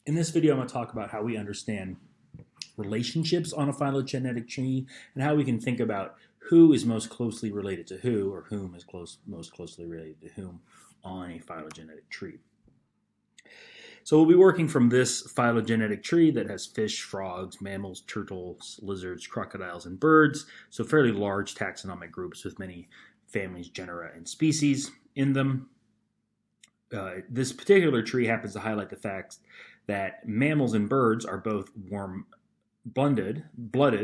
In this video, I'm going to talk about how we understand relationships on a phylogenetic tree and how we can think about who is most closely related to who, or whom is most closely related to whom on a phylogenetic tree. So we'll be working from this phylogenetic tree that has fish, frogs, mammals, turtles, lizards, crocodiles, and birds. So fairly large taxonomic groups with many families, genera, and species in them. This particular tree happens to highlight the fact that mammals and birds are both warm-blooded.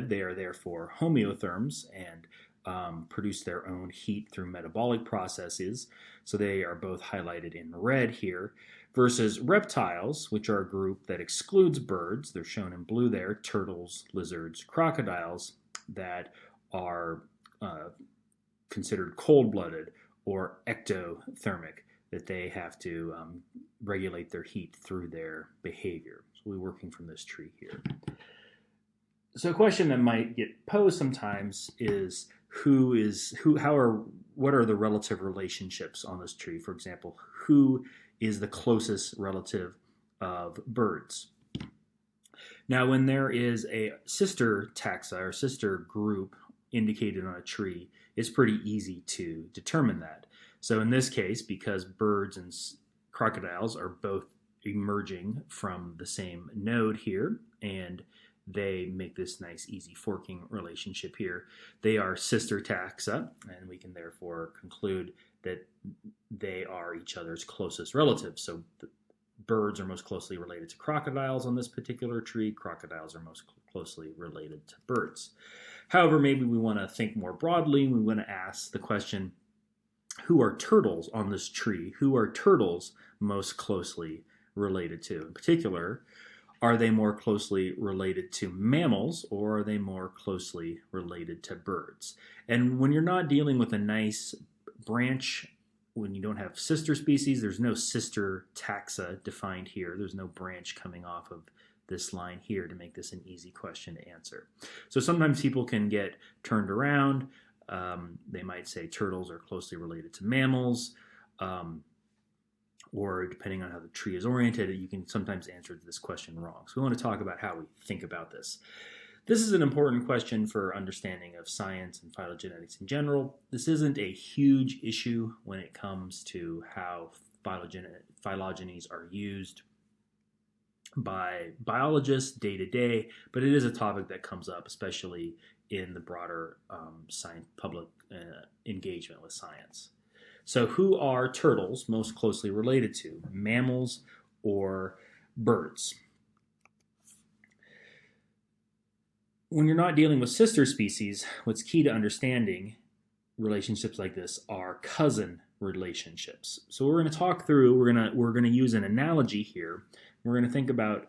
They are therefore homeotherms and produce their own heat through metabolic processes. So they are both highlighted in red here. Versus reptiles, which are a group that excludes birds. They're shown in blue there. Turtles, lizards, crocodiles that are considered cold-blooded or ectothermic, that they have to regulate their heat through their behavior. So we're working from this tree here. So a question that might get posed sometimes is what are the relative relationships on this tree? For example, who is the closest relative of birds? Now, when there is a sister taxa or sister group indicated on a tree, it's pretty easy to determine that. So in this case, because birds and crocodiles are both emerging from the same node here, and they make this nice, easy forking relationship here, they are sister taxa, and we can therefore conclude that they are each other's closest relatives. So birds are most closely related to crocodiles on this particular tree. Crocodiles are most closely related to birds. However, maybe we want to think more broadly. We want to ask the question, who are turtles on this tree? Who are turtles most closely related to? In particular, are they more closely related to mammals, or are they more closely related to birds? And when you're not dealing with a nice branch, when you don't have sister species, there's no sister taxa defined here. There's no branch coming off of this line here to make this an easy question to answer. So sometimes people can get turned around. They might say turtles are closely related to mammals, or depending on how the tree is oriented, you can sometimes answer this question wrong. So we want to talk about how we think about this. This is an important question for understanding of science and phylogenetics in general. This isn't a huge issue when it comes to how phylogenies are used by biologists day to day, but it is a topic that comes up, especially in the broader public engagement with science. So who are turtles most closely related to, mammals or birds? When you're not dealing with sister species, what's key to understanding relationships like this are cousin relationships. So we're going to talk through, we're going to use an analogy here. We're going to think about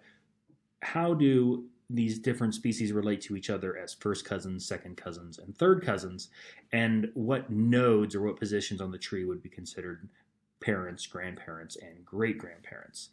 how do these different species relate to each other as first cousins, second cousins, and third cousins, and what nodes or what positions on the tree would be considered parents, grandparents, and great-grandparents.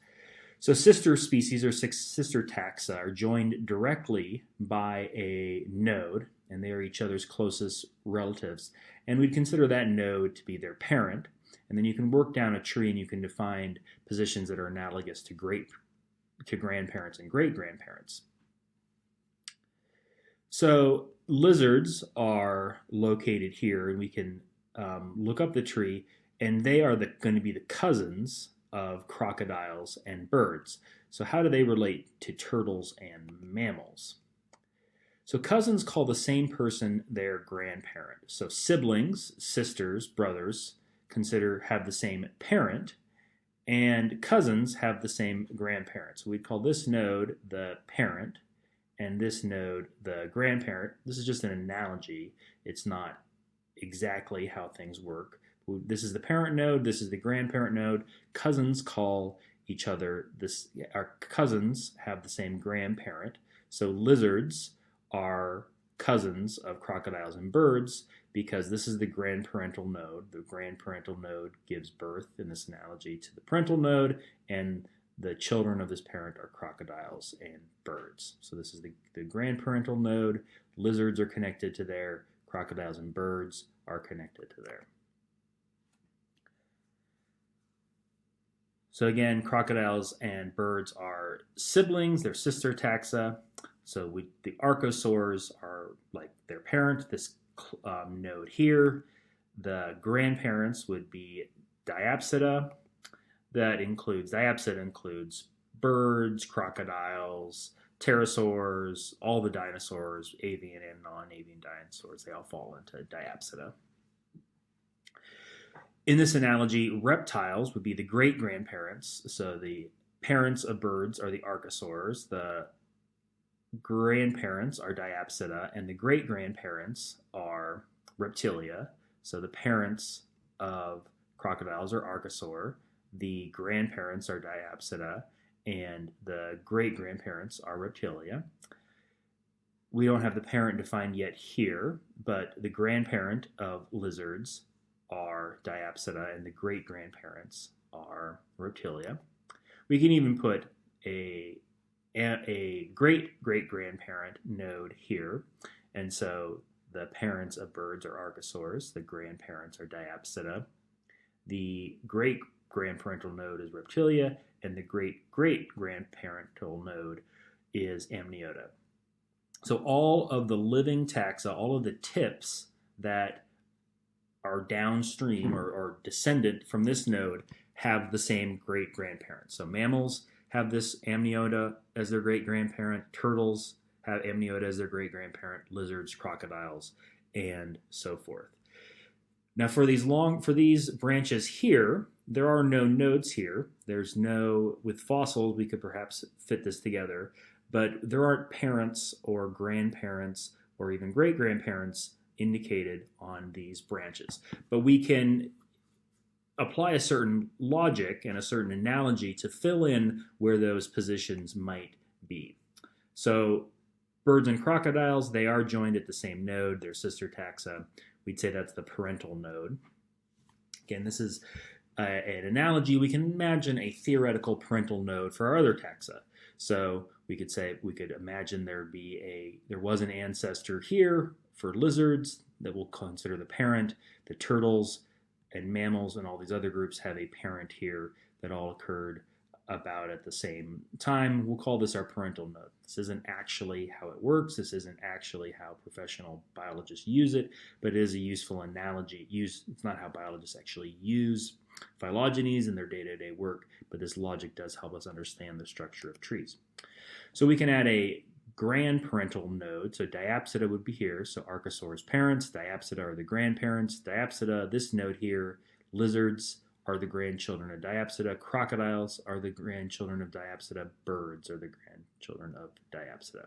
So sister species or sister taxa are joined directly by a node, and they are each other's closest relatives, and we'd consider that node to be their parent. And then you can work down a tree and you can define positions that are analogous to grandparents and great-grandparents. So lizards are located here, and we can look up the tree, and they are going to be the cousins of crocodiles and birds. So how do they relate to turtles and mammals? So cousins call the same person their grandparent. So siblings, sisters, brothers, have the same parent, and cousins have the same grandparent. So we'd call this node the parent, and this node the grandparent. This is just an analogy. It's not exactly how things work. This is the parent node, this is the grandparent node. Cousins call each other this. Our cousins have the same grandparent. So lizards are cousins of crocodiles and birds because this is the grandparental node. The grandparental node gives birth, in this analogy, to the parental node, and the children of this parent are crocodiles and birds. So this is the grandparental node. Lizards are connected to there. Crocodiles and birds are connected to there. So again, crocodiles and birds are siblings, they're sister taxa. So the archosaurs are like their parent, this node here. The grandparents would be Diapsida. Diapsida includes birds, crocodiles, pterosaurs, all the dinosaurs, avian and non-avian dinosaurs, they all fall into Diapsida. In this analogy, reptiles would be the great-grandparents. So the parents of birds are the archosaurs, the grandparents are Diapsida, and the great-grandparents are Reptilia. So the parents of crocodiles are archosaur, the grandparents are Diapsida, and the great-grandparents are Reptilia. We don't have the parent defined yet here, but the grandparent of lizards are Diapsida, and the great-grandparents are Reptilia. We can even put a great-great-grandparent node here, and so the parents of birds are archosaurs, the grandparents are Diapsida, the great-grandparental node is Reptilia, and the great-great-grandparental node is Amniota. So all of the living taxa, all of the tips that are downstream or descendant from this node have the same great-grandparent. So mammals have this Amniota as their great-grandparent, turtles have Amniota as their great-grandparent, lizards, crocodiles, and so forth. Now for these branches here, there are no nodes here. With fossils, we could perhaps fit this together, but there aren't parents or grandparents or even great-grandparents indicated on these branches. But we can apply a certain logic and a certain analogy to fill in where those positions might be. So birds and crocodiles, they are joined at the same node, they're sister taxa. We'd say that's the parental node. Again, this is an analogy. We can imagine a theoretical parental node for our other taxa. So we could imagine there was an ancestor here for lizards that we'll consider the parent. The turtles and mammals and all these other groups have a parent here that all occurred about at the same time. We'll call this our parental node. This isn't actually how it works. This isn't actually how professional biologists use it, but it is a useful analogy. It's not how biologists actually use phylogenies in their day-to-day work, but this logic does help us understand the structure of trees. So we can add a grandparental node. So Diapsida would be here. So archosaurs parents, Diapsida are the grandparents. Diapsida, this node here, lizards are the grandchildren of Diapsida, crocodiles are the grandchildren of Diapsida, birds are the grandchildren of Diapsida.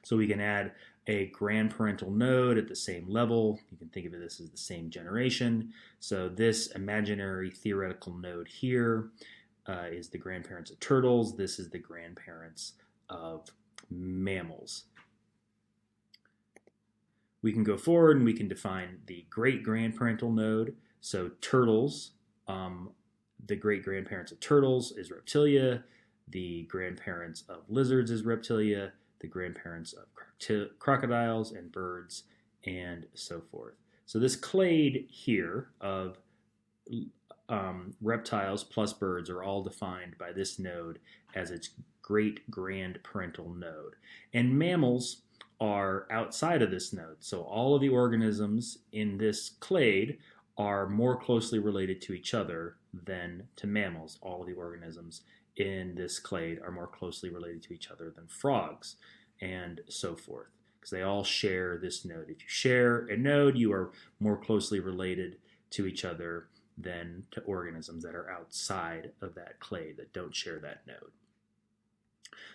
So we can add a grandparental node at the same level. You can think of this as the same generation. So this imaginary theoretical node here is the grandparents of turtles. This is the grandparents of mammals. We can go forward and we can define the great-grandparental node. So turtles, the great-grandparents of turtles is Reptilia, the grandparents of lizards is Reptilia, the grandparents of crocodiles and birds, and so forth. So this clade here of reptiles plus birds are all defined by this node as its great-grandparental node. And mammals are outside of this node. So all of the organisms in this clade are more closely related to each other than to mammals. All of the organisms in this clade are more closely related to each other than frogs, and so forth, because they all share this node. If you share a node, you are more closely related to each other than to organisms that are outside of that clade that don't share that node.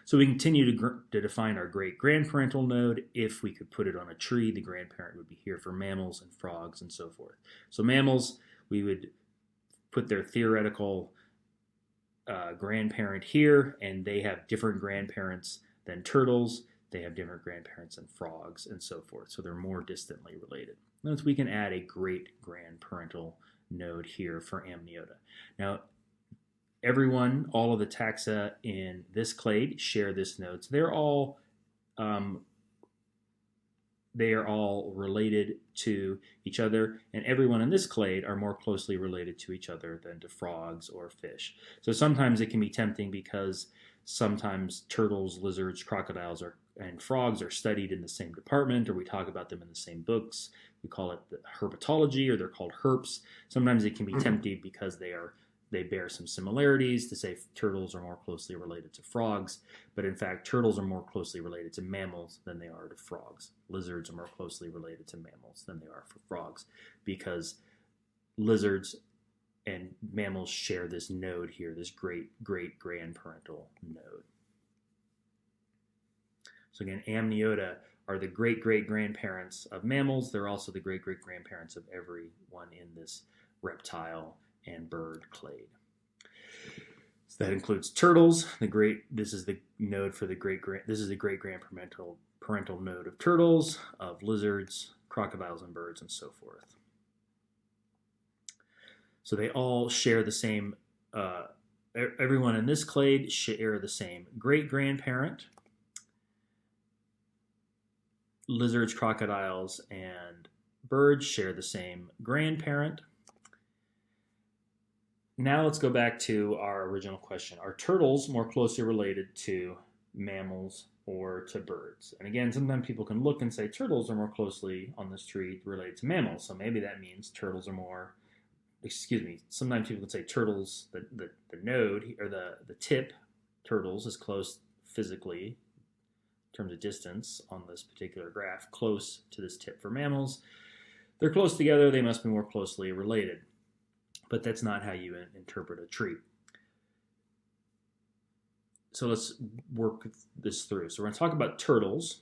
So we continue to define our great-grandparental node. If we could put it on a tree, the grandparent would be here for mammals and frogs and so forth. So mammals, we would put their theoretical grandparent here, and they have different grandparents than turtles. They have different grandparents than frogs and so forth. So they're more distantly related. Notice we can add a great-grandparental node here for Amniota. Now, all of the taxa in this clade share this node. So they're all they are all related to each other, and everyone in this clade are more closely related to each other than to frogs or fish. So sometimes it can be tempting because sometimes turtles, lizards, crocodiles, and frogs are studied in the same department, or we talk about them in the same books. We call it the herpetology, or they're called herps. Sometimes it can be tempting because they bear some similarities to say turtles are more closely related to frogs, but in fact turtles are more closely related to mammals than they are to frogs. Lizards are more closely related to mammals than they are for frogs, because lizards and mammals share this node here, this great-great-grandparental node. So again, amniota are the great-great-grandparents of mammals. They're also the great-great-grandparents of everyone in this reptile and bird clade. So that includes turtles. This is the node for the great-grandparental node of turtles, of lizards, crocodiles, and birds, and so forth. So they all share the same. Everyone in this clade share the same great-grandparent. Lizards, crocodiles, and birds share the same grandparent. Now let's go back to our original question. Are turtles more closely related to mammals or to birds? And again, sometimes people can look and say turtles are more closely on this tree related to mammals. So maybe that means turtles are more, sometimes people can say turtles, the node, or the tip, turtles is close physically, in terms of distance on this particular graph, close to this tip for mammals. They're close together, they must be more closely related. But that's not how you interpret a tree. So let's work this through. So we're going to talk about turtles.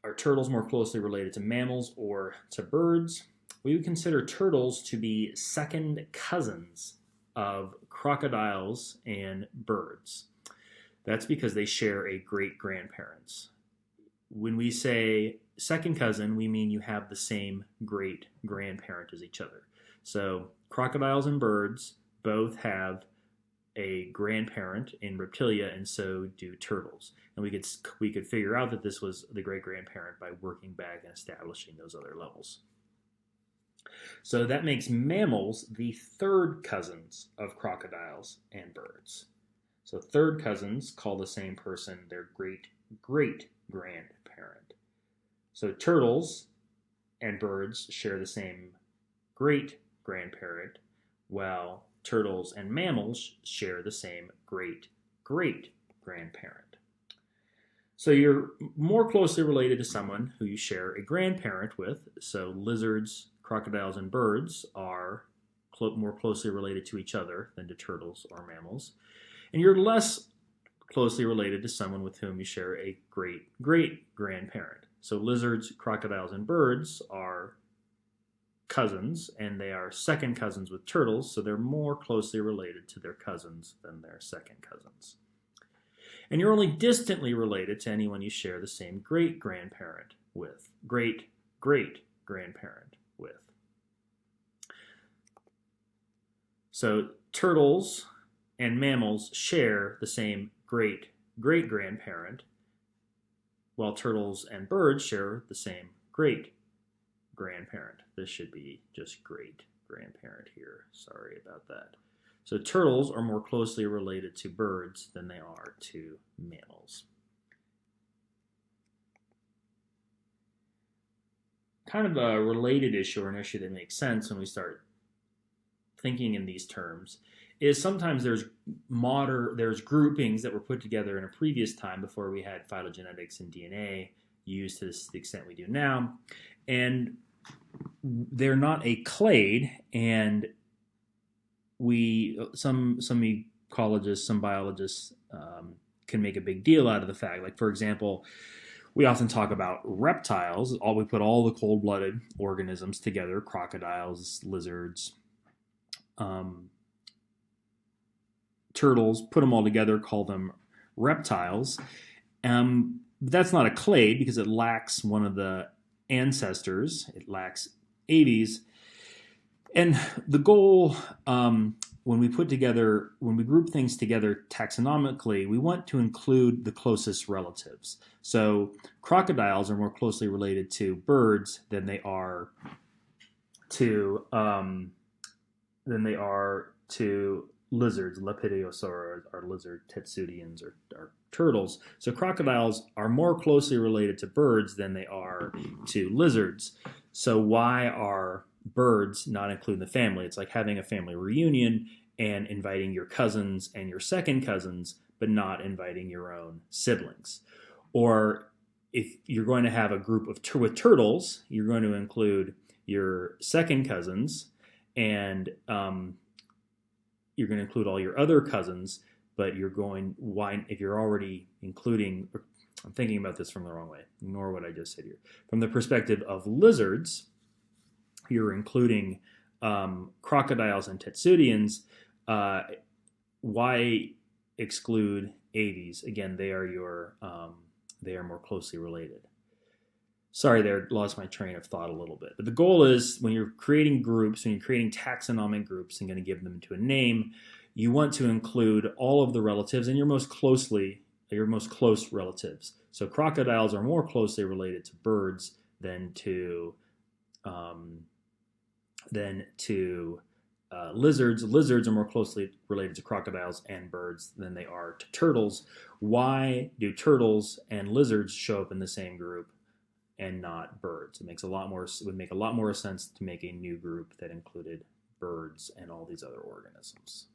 Are turtles more closely related to mammals or to birds? We would consider turtles to be second cousins of crocodiles and birds. That's because they share a great-grandparents. When we say second cousin, we mean you have the same great-grandparent as each other. So crocodiles and birds both have a grandparent in reptilia, and so do turtles. And we could figure out that this was the great-grandparent by working back and establishing those other levels. So that makes mammals the third cousins of crocodiles and birds. So third cousins call the same person their great-great-grandparent. So turtles and birds share the same great-grandparent, while turtles and mammals share the same great-great-grandparent. So you're more closely related to someone who you share a grandparent with. So lizards, crocodiles, and birds are more closely related to each other than to turtles or mammals. And you're less closely related to someone with whom you share a great-great-grandparent. So lizards, crocodiles, and birds are cousins, and they are second cousins with turtles, so they're more closely related to their cousins than their second cousins. And you're only distantly related to anyone you share the same great-grandparent with, great-great-grandparent with. So turtles and mammals share the same great-great-grandparent, while turtles and birds share the same great-grandparent. This should be just great-grandparent here. Sorry about that. So turtles are more closely related to birds than they are to mammals. Kind of a related issue, or an issue that makes sense when we start thinking in these terms, is sometimes there's groupings that were put together in a previous time before we had phylogenetics and DNA used to the extent we do now, and they're not a clade, and some ecologists, some biologists can make a big deal out of the fact. Like, for example, we often talk about reptiles. We put all the cold-blooded organisms together, crocodiles, lizards, turtles, put them all together, call them reptiles. That's not a clade because it lacks one of the ancestors. It lacks Aves. And the goal when we group things together taxonomically, we want to include the closest relatives. So crocodiles are more closely related to birds than they are to lizards. Lepidiosaur are lizard, Tetsudians are turtles. So crocodiles are more closely related to birds than they are to lizards. So why are birds not included in the family? It's like having a family reunion and inviting your cousins and your second cousins, but not inviting your own siblings. Or if you're going to have a group with turtles, you're going to include your second cousins and you're going to include all your other cousins, but if you're already including, I'm thinking about this from the wrong way, ignore what I just said here. From the perspective of lizards, you're including crocodiles and Tetsudians. Why exclude aves? Again, they are more closely related. Sorry there, lost my train of thought a little bit. But the goal is when you're creating groups, when you're creating taxonomic groups and going to give them to a name, you want to include all of the relatives and your most close relatives. So crocodiles are more closely related to birds than to lizards. Lizards are more closely related to crocodiles and birds than they are to turtles. Why do turtles and lizards show up in the same group and not birds? It would make a lot more sense to make a new group that included birds and all these other organisms.